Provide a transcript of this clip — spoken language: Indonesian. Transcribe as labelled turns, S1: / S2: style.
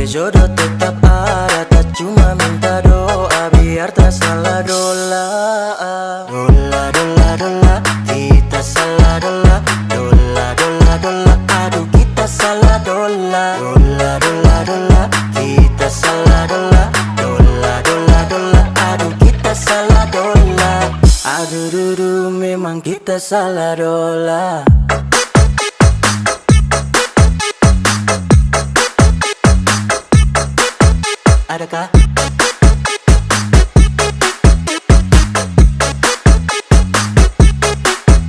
S1: jodoh tetap ada, tak cuma minta doa biar tak salah dola. Dola, dola, dola, kita salah dola. Dola, dola, dola, aduh kita salah dola. Dola, dola, dola, kita salah dola. Dola, dola, dola, aduh kita salah dola. Aduh dudu, memang kita salah dola. Adakah